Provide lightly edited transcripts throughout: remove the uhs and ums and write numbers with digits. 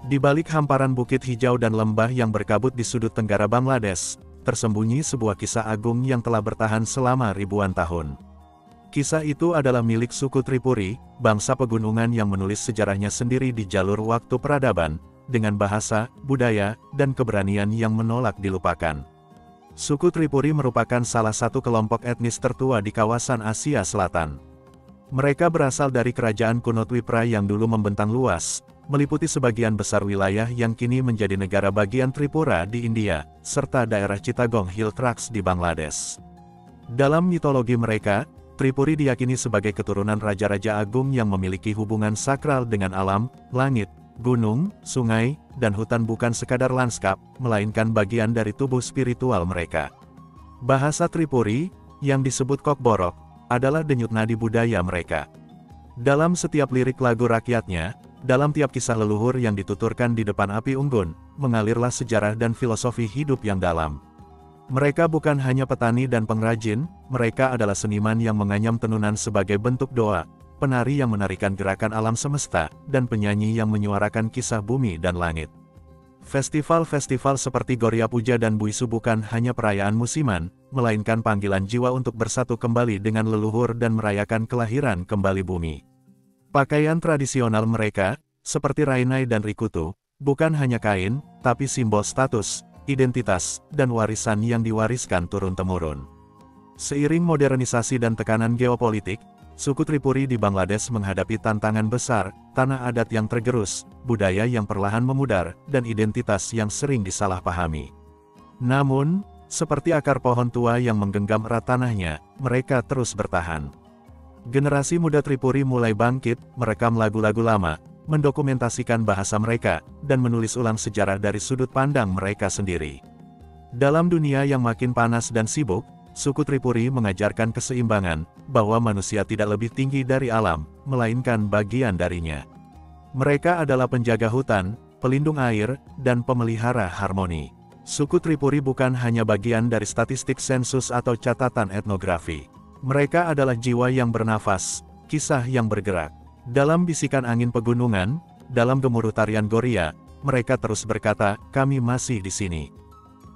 Di balik hamparan bukit hijau dan lembah yang berkabut di sudut tenggara Bangladesh, tersembunyi sebuah kisah agung yang telah bertahan selama ribuan tahun. Kisah itu adalah milik suku Tripuri, bangsa pegunungan yang menulis sejarahnya sendiri di jalur waktu peradaban, dengan bahasa, budaya, dan keberanian yang menolak dilupakan. Suku Tripuri merupakan salah satu kelompok etnis tertua di kawasan Asia Selatan. Mereka berasal dari kerajaan kuno Twipra yang dulu membentang luas, meliputi sebagian besar wilayah yang kini menjadi negara bagian Tripura di India, serta daerah Chittagong Hill Tracts di Bangladesh. Dalam mitologi mereka, Tripuri diyakini sebagai keturunan raja-raja agung yang memiliki hubungan sakral dengan alam, langit, gunung, sungai, dan hutan bukan sekadar lanskap, melainkan bagian dari tubuh spiritual mereka. Bahasa Tripuri, yang disebut Kokborok, adalah denyut nadi budaya mereka. Dalam setiap lirik lagu rakyatnya, dalam tiap kisah leluhur yang dituturkan di depan api unggun, mengalirlah sejarah dan filosofi hidup yang dalam. Mereka bukan hanya petani dan pengrajin, mereka adalah seniman yang menganyam tenunan sebagai bentuk doa, penari yang menarikan gerakan alam semesta, dan penyanyi yang menyuarakan kisah bumi dan langit. Festival-festival seperti Gorya Puja dan Buisu bukan hanya perayaan musiman, melainkan panggilan jiwa untuk bersatu kembali dengan leluhur dan merayakan kelahiran kembali bumi. Pakaian tradisional mereka, seperti Rainai dan Rikutu, bukan hanya kain, tapi simbol status, identitas, dan warisan yang diwariskan turun-temurun. Seiring modernisasi dan tekanan geopolitik, suku Tripuri di Bangladesh menghadapi tantangan besar, tanah adat yang tergerus, budaya yang perlahan memudar, dan identitas yang sering disalahpahami. Namun, seperti akar pohon tua yang menggenggam erat tanahnya, mereka terus bertahan. Generasi muda Tripuri mulai bangkit, merekam lagu-lagu lama, mendokumentasikan bahasa mereka, dan menulis ulang sejarah dari sudut pandang mereka sendiri. Dalam dunia yang makin panas dan sibuk, suku Tripuri mengajarkan keseimbangan, bahwa manusia tidak lebih tinggi dari alam, melainkan bagian darinya. Mereka adalah penjaga hutan, pelindung air, dan pemelihara harmoni. Suku Tripuri bukan hanya bagian dari statistik sensus atau catatan etnografi. Mereka adalah jiwa yang bernafas, kisah yang bergerak. Dalam bisikan angin pegunungan, dalam gemuruh tarian Gorya, mereka terus berkata, kami masih di sini.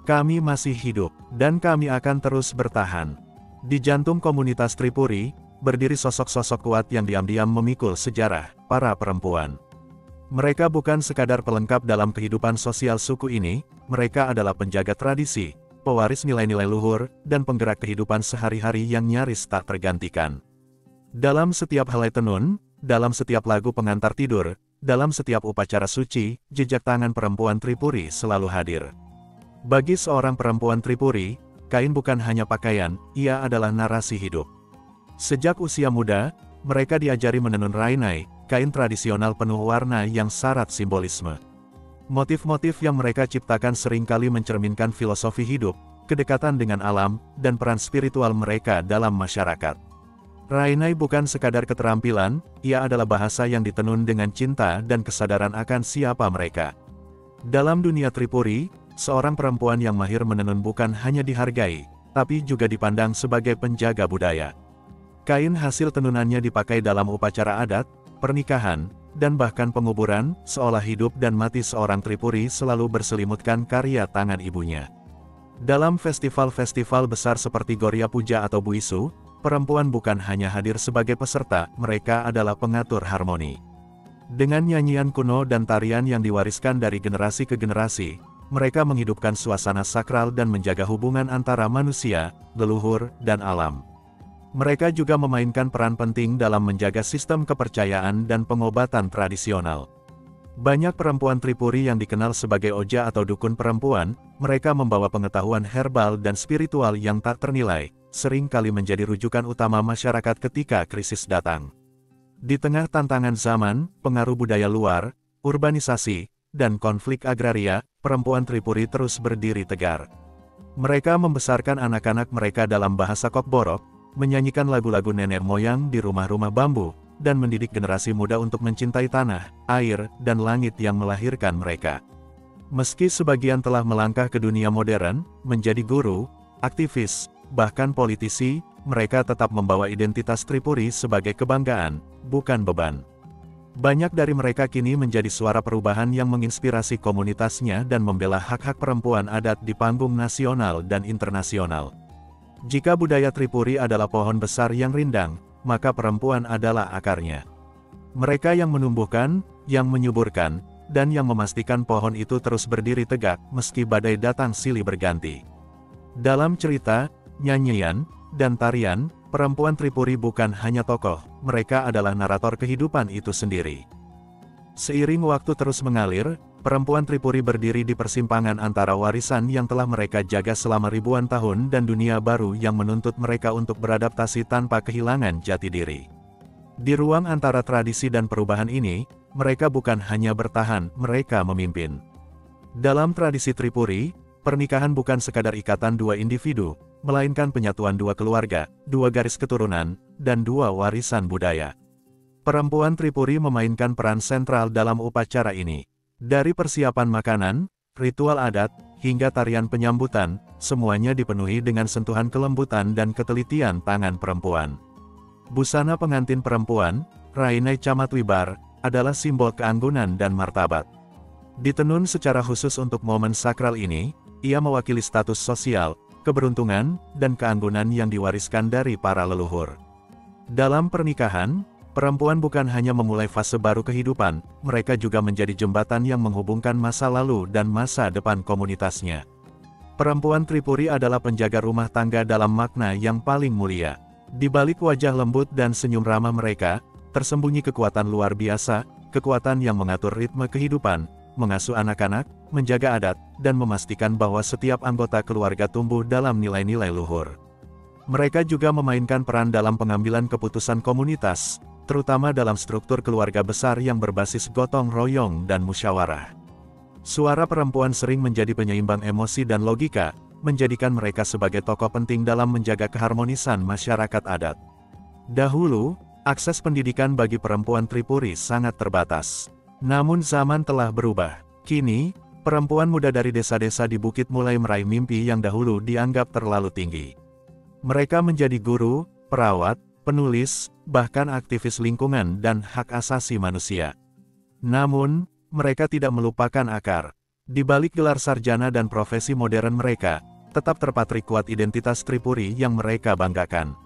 Kami masih hidup, dan kami akan terus bertahan. Di jantung komunitas Tripuri, berdiri sosok-sosok kuat yang diam-diam memikul sejarah, para perempuan. Mereka bukan sekadar pelengkap dalam kehidupan sosial suku ini, mereka adalah penjaga tradisi, pewaris nilai-nilai luhur, dan penggerak kehidupan sehari-hari yang nyaris tak tergantikan. Dalam setiap helai tenun, dalam setiap lagu pengantar tidur, dalam setiap upacara suci, jejak tangan perempuan Tripuri selalu hadir. Bagi seorang perempuan Tripuri, kain bukan hanya pakaian, ia adalah narasi hidup. Sejak usia muda, mereka diajari menenun Rainai, kain tradisional penuh warna yang syarat simbolisme. Motif-motif yang mereka ciptakan seringkali mencerminkan filosofi hidup, kedekatan dengan alam, dan peran spiritual mereka dalam masyarakat. Rainai bukan sekadar keterampilan, ia adalah bahasa yang ditenun dengan cinta dan kesadaran akan siapa mereka. Dalam dunia Tripuri, seorang perempuan yang mahir menenun bukan hanya dihargai, tapi juga dipandang sebagai penjaga budaya. Kain hasil tenunannya dipakai dalam upacara adat, pernikahan, dan bahkan penguburan, seolah hidup dan mati seorang Tripuri selalu berselimutkan karya tangan ibunya. Dalam festival-festival besar seperti Gorya Puja atau Buisu, perempuan bukan hanya hadir sebagai peserta, mereka adalah pengatur harmoni. Dengan nyanyian kuno dan tarian yang diwariskan dari generasi ke generasi, mereka menghidupkan suasana sakral dan menjaga hubungan antara manusia, leluhur, dan alam. Mereka juga memainkan peran penting dalam menjaga sistem kepercayaan dan pengobatan tradisional. Banyak perempuan Tripuri yang dikenal sebagai oja atau dukun perempuan, mereka membawa pengetahuan herbal dan spiritual yang tak ternilai, sering kali menjadi rujukan utama masyarakat ketika krisis datang. Di tengah tantangan zaman, pengaruh budaya luar, urbanisasi, dan konflik agraria, perempuan Tripuri terus berdiri tegar. Mereka membesarkan anak-anak mereka dalam bahasa Kokborok, menyanyikan lagu-lagu nenek moyang di rumah-rumah bambu, dan mendidik generasi muda untuk mencintai tanah, air, dan langit yang melahirkan mereka. Meski sebagian telah melangkah ke dunia modern, menjadi guru, aktivis, bahkan politisi, mereka tetap membawa identitas Tripuri sebagai kebanggaan, bukan beban. Banyak dari mereka kini menjadi suara perubahan yang menginspirasi komunitasnya dan membela hak-hak perempuan adat di panggung nasional dan internasional. Jika budaya Tripuri adalah pohon besar yang rindang, maka perempuan adalah akarnya. Mereka yang menumbuhkan, yang menyuburkan, dan yang memastikan pohon itu terus berdiri tegak meski badai datang silih berganti. Dalam cerita, nyanyian, dan tarian, perempuan Tripuri bukan hanya tokoh, mereka adalah narator kehidupan itu sendiri. Seiring waktu terus mengalir, perempuan Tripuri berdiri di persimpangan antara warisan yang telah mereka jaga selama ribuan tahun dan dunia baru yang menuntut mereka untuk beradaptasi tanpa kehilangan jati diri. Di ruang antara tradisi dan perubahan ini, mereka bukan hanya bertahan, mereka memimpin. Dalam tradisi Tripuri, pernikahan bukan sekadar ikatan dua individu, melainkan penyatuan dua keluarga, dua garis keturunan, dan dua warisan budaya. Perempuan Tripuri memainkan peran sentral dalam upacara ini. Dari persiapan makanan, ritual adat, hingga tarian penyambutan, semuanya dipenuhi dengan sentuhan kelembutan dan ketelitian tangan perempuan. Busana pengantin perempuan, Rainai Camatwibar, adalah simbol keanggunan dan martabat. Ditenun secara khusus untuk momen sakral ini, ia mewakili status sosial, keberuntungan, dan keanggunan yang diwariskan dari para leluhur. Dalam pernikahan, perempuan bukan hanya memulai fase baru kehidupan, mereka juga menjadi jembatan yang menghubungkan masa lalu dan masa depan komunitasnya. Perempuan Tripuri adalah penjaga rumah tangga dalam makna yang paling mulia. Di balik wajah lembut dan senyum ramah mereka, tersembunyi kekuatan luar biasa, kekuatan yang mengatur ritme kehidupan, mengasuh anak-anak, menjaga adat, dan memastikan bahwa setiap anggota keluarga tumbuh dalam nilai-nilai luhur. Mereka juga memainkan peran dalam pengambilan keputusan komunitas, terutama dalam struktur keluarga besar yang berbasis gotong royong dan musyawarah. Suara perempuan sering menjadi penyeimbang emosi dan logika, menjadikan mereka sebagai tokoh penting dalam menjaga keharmonisan masyarakat adat. Dahulu, akses pendidikan bagi perempuan Tripuri sangat terbatas. Namun zaman telah berubah. Kini, perempuan muda dari desa-desa di bukit mulai meraih mimpi yang dahulu dianggap terlalu tinggi. Mereka menjadi guru, perawat, penulis, bahkan aktivis lingkungan dan hak asasi manusia. Namun, mereka tidak melupakan akar. Di balik gelar sarjana dan profesi modern mereka, tetap terpatri kuat identitas Tripuri yang mereka banggakan.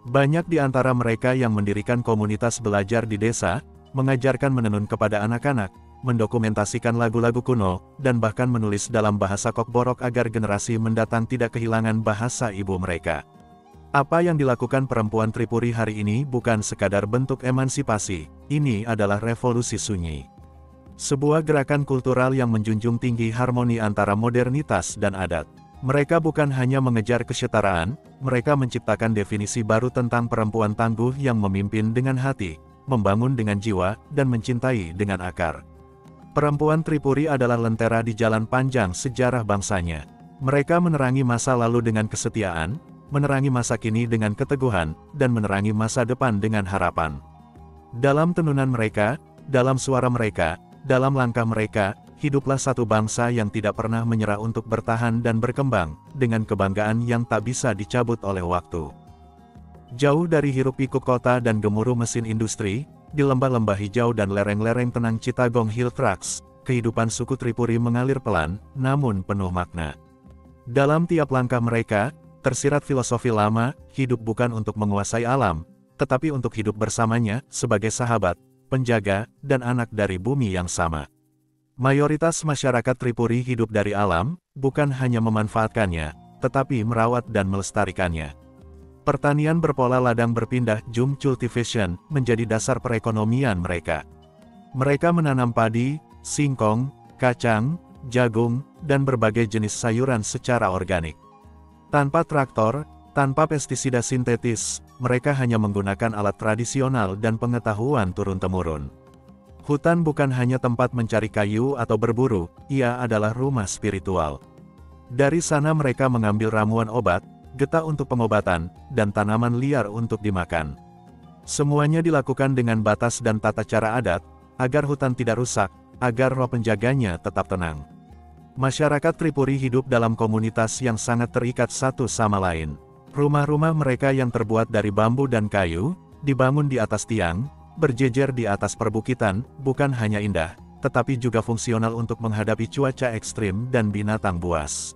Banyak di antara mereka yang mendirikan komunitas belajar di desa, mengajarkan menenun kepada anak-anak, mendokumentasikan lagu-lagu kuno, dan bahkan menulis dalam bahasa Kokborok agar generasi mendatang tidak kehilangan bahasa ibu mereka. Apa yang dilakukan perempuan Tripuri hari ini bukan sekadar bentuk emansipasi, ini adalah revolusi sunyi. Sebuah gerakan kultural yang menjunjung tinggi harmoni antara modernitas dan adat. Mereka bukan hanya mengejar kesetaraan, mereka menciptakan definisi baru tentang perempuan tangguh yang memimpin dengan hati, membangun dengan jiwa, dan mencintai dengan akar. Perempuan Tripuri adalah lentera di jalan panjang sejarah bangsanya. Mereka menerangi masa lalu dengan kesetiaan, menerangi masa kini dengan keteguhan, dan menerangi masa depan dengan harapan. Dalam tenunan mereka, dalam suara mereka, dalam langkah mereka, hiduplah satu bangsa yang tidak pernah menyerah untuk bertahan dan berkembang, dengan kebanggaan yang tak bisa dicabut oleh waktu. Jauh dari hiruk-pikuk kota dan gemuruh mesin industri, di lembah-lembah hijau dan lereng-lereng tenang Chittagong Hill Tracts, kehidupan suku Tripuri mengalir pelan, namun penuh makna. Dalam tiap langkah mereka, tersirat filosofi lama, hidup bukan untuk menguasai alam, tetapi untuk hidup bersamanya, sebagai sahabat, penjaga, dan anak dari bumi yang sama. Mayoritas masyarakat Tripuri hidup dari alam, bukan hanya memanfaatkannya, tetapi merawat dan melestarikannya. Pertanian berpola ladang berpindah jum cultivation menjadi dasar perekonomian mereka. Mereka menanam padi, singkong, kacang, jagung, dan berbagai jenis sayuran secara organik. Tanpa traktor, tanpa pestisida sintetis, mereka hanya menggunakan alat tradisional dan pengetahuan turun-temurun. Hutan bukan hanya tempat mencari kayu atau berburu, ia adalah rumah spiritual. Dari sana mereka mengambil ramuan obat, getah untuk pengobatan, dan tanaman liar untuk dimakan. Semuanya dilakukan dengan batas dan tata cara adat, agar hutan tidak rusak, agar roh penjaganya tetap tenang. Masyarakat Tripuri hidup dalam komunitas yang sangat terikat satu sama lain. Rumah-rumah mereka yang terbuat dari bambu dan kayu, dibangun di atas tiang, berjejer di atas perbukitan, bukan hanya indah, tetapi juga fungsional untuk menghadapi cuaca ekstrim dan binatang buas.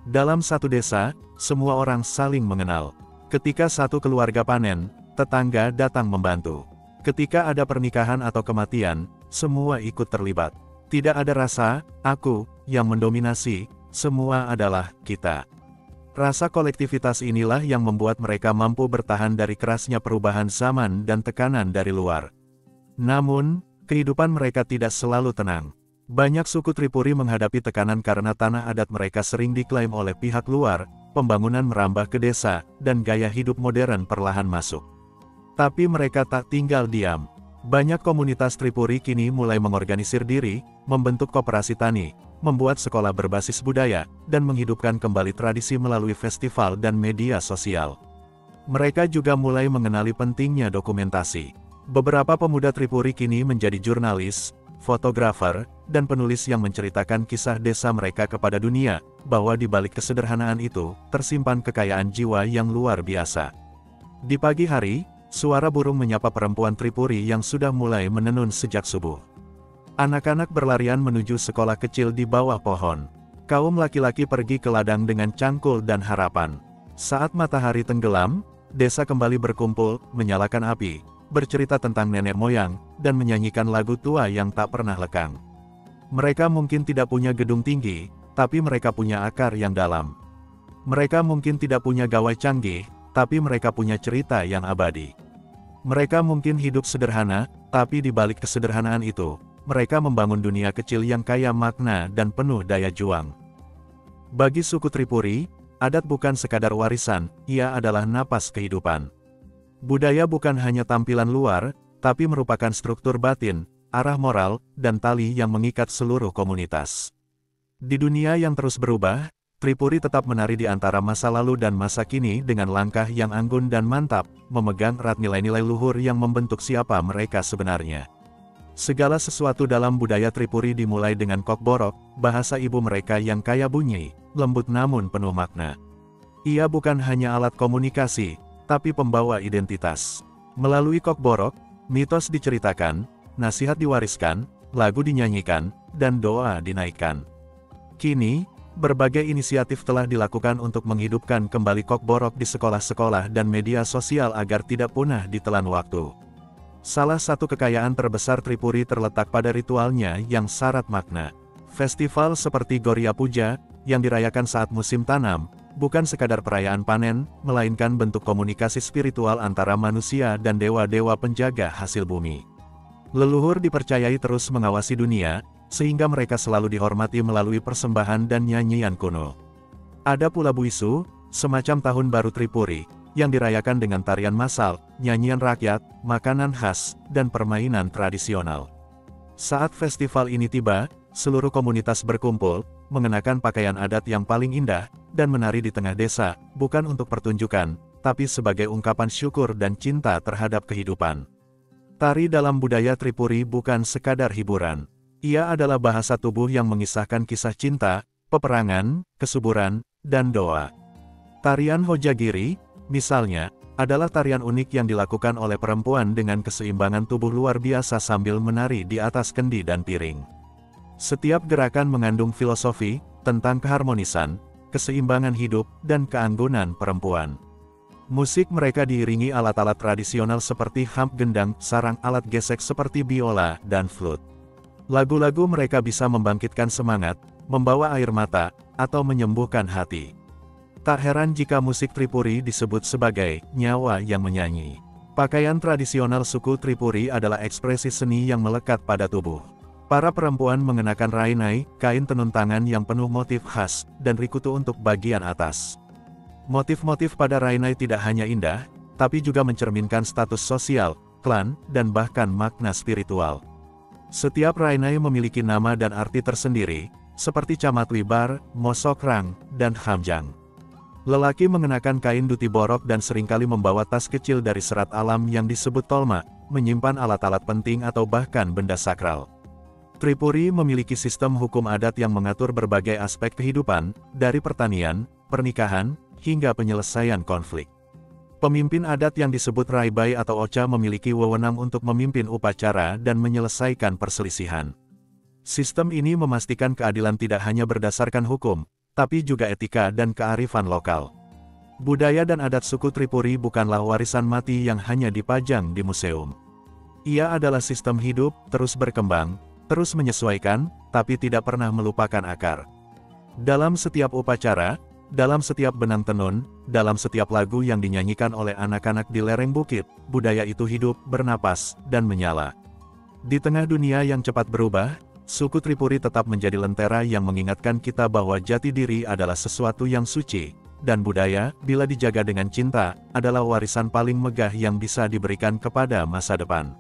Dalam satu desa, semua orang saling mengenal. Ketika satu keluarga panen, tetangga datang membantu. Ketika ada pernikahan atau kematian, semua ikut terlibat. Tidak ada rasa "aku" yang mendominasi, semua adalah "kita". Rasa kolektivitas inilah yang membuat mereka mampu bertahan dari kerasnya perubahan zaman dan tekanan dari luar. Namun, kehidupan mereka tidak selalu tenang. Banyak suku Tripuri menghadapi tekanan karena tanah adat mereka sering diklaim oleh pihak luar, pembangunan merambah ke desa, dan gaya hidup modern perlahan masuk. Tapi mereka tak tinggal diam. Banyak komunitas Tripuri kini mulai mengorganisir diri, membentuk koperasi tani, membuat sekolah berbasis budaya, dan menghidupkan kembali tradisi melalui festival dan media sosial. Mereka juga mulai mengenali pentingnya dokumentasi. Beberapa pemuda Tripuri kini menjadi jurnalis, fotografer, dan penulis yang menceritakan kisah desa mereka kepada dunia, bahwa di balik kesederhanaan itu, tersimpan kekayaan jiwa yang luar biasa. Di pagi hari, suara burung menyapa perempuan Tripuri yang sudah mulai menenun sejak subuh. Anak-anak berlarian menuju sekolah kecil di bawah pohon. Kaum laki-laki pergi ke ladang dengan cangkul dan harapan. Saat matahari tenggelam, desa kembali berkumpul, menyalakan api, bercerita tentang nenek moyang, dan menyanyikan lagu tua yang tak pernah lekang. Mereka mungkin tidak punya gedung tinggi, tapi mereka punya akar yang dalam. Mereka mungkin tidak punya gawai canggih, tapi mereka punya cerita yang abadi. Mereka mungkin hidup sederhana, tapi di balik kesederhanaan itu, mereka membangun dunia kecil yang kaya makna dan penuh daya juang. Bagi suku Tripuri, adat bukan sekadar warisan, ia adalah napas kehidupan. Budaya bukan hanya tampilan luar, tapi merupakan struktur batin, arah moral, dan tali yang mengikat seluruh komunitas. Di dunia yang terus berubah, Tripuri tetap menari di antara masa lalu dan masa kini dengan langkah yang anggun dan mantap, memegang erat nilai-nilai luhur yang membentuk siapa mereka sebenarnya. Segala sesuatu dalam budaya Tripuri dimulai dengan kokborok, bahasa ibu mereka yang kaya bunyi, lembut namun penuh makna. Ia bukan hanya alat komunikasi, tapi pembawa identitas. Melalui kokborok, mitos diceritakan, nasihat diwariskan, lagu dinyanyikan, dan doa dinaikkan. Kini, berbagai inisiatif telah dilakukan untuk menghidupkan kembali kokborok di sekolah-sekolah dan media sosial agar tidak punah ditelan waktu. Salah satu kekayaan terbesar Tripuri terletak pada ritualnya yang syarat makna. Festival seperti Goria Puja, yang dirayakan saat musim tanam, bukan sekadar perayaan panen, melainkan bentuk komunikasi spiritual antara manusia dan dewa-dewa penjaga hasil bumi. Leluhur dipercayai terus mengawasi dunia, sehingga mereka selalu dihormati melalui persembahan dan nyanyian kuno. Ada pula Buisu, semacam tahun baru Tripuri, yang dirayakan dengan tarian massal, nyanyian rakyat, makanan khas, dan permainan tradisional. Saat festival ini tiba, seluruh komunitas berkumpul, mengenakan pakaian adat yang paling indah, dan menari di tengah desa, bukan untuk pertunjukan, tapi sebagai ungkapan syukur dan cinta terhadap kehidupan. Tari dalam budaya Tripuri bukan sekadar hiburan. Ia adalah bahasa tubuh yang mengisahkan kisah cinta, peperangan, kesuburan, dan doa. Tarian Hojagiri, misalnya, adalah tarian unik yang dilakukan oleh perempuan dengan keseimbangan tubuh luar biasa sambil menari di atas kendi dan piring. Setiap gerakan mengandung filosofi tentang keharmonisan, keseimbangan hidup, dan keanggunan perempuan. Musik mereka diiringi alat-alat tradisional seperti hamp gendang, sarang alat gesek seperti biola dan flute. Lagu-lagu mereka bisa membangkitkan semangat, membawa air mata, atau menyembuhkan hati. Tak heran jika musik Tripuri disebut sebagai nyawa yang menyanyi. Pakaian tradisional suku Tripuri adalah ekspresi seni yang melekat pada tubuh. Para perempuan mengenakan rainai, kain tenun tangan yang penuh motif khas, dan rikutu untuk bagian atas. Motif-motif pada rainai tidak hanya indah, tapi juga mencerminkan status sosial, klan, dan bahkan makna spiritual. Setiap rainai memiliki nama dan arti tersendiri, seperti Camatlibar, Mosokrang, dan Hamjang. Lelaki mengenakan kain duti borok dan seringkali membawa tas kecil dari serat alam yang disebut tolma, menyimpan alat-alat penting atau bahkan benda sakral. Tripuri memiliki sistem hukum adat yang mengatur berbagai aspek kehidupan, dari pertanian, pernikahan, hingga penyelesaian konflik. Pemimpin adat yang disebut Raibai atau Ocha memiliki wewenang untuk memimpin upacara dan menyelesaikan perselisihan. Sistem ini memastikan keadilan tidak hanya berdasarkan hukum, tapi juga etika dan kearifan lokal. Budaya dan adat suku Tripuri bukanlah warisan mati yang hanya dipajang di museum. Ia adalah sistem hidup, terus berkembang, terus menyesuaikan, tapi tidak pernah melupakan akar. Dalam setiap upacara, dalam setiap benang tenun, dalam setiap lagu yang dinyanyikan oleh anak-anak di lereng bukit, budaya itu hidup, bernapas, dan menyala. Di tengah dunia yang cepat berubah, suku Tripuri tetap menjadi lentera yang mengingatkan kita bahwa jati diri adalah sesuatu yang suci, dan budaya, bila dijaga dengan cinta, adalah warisan paling megah yang bisa diberikan kepada masa depan.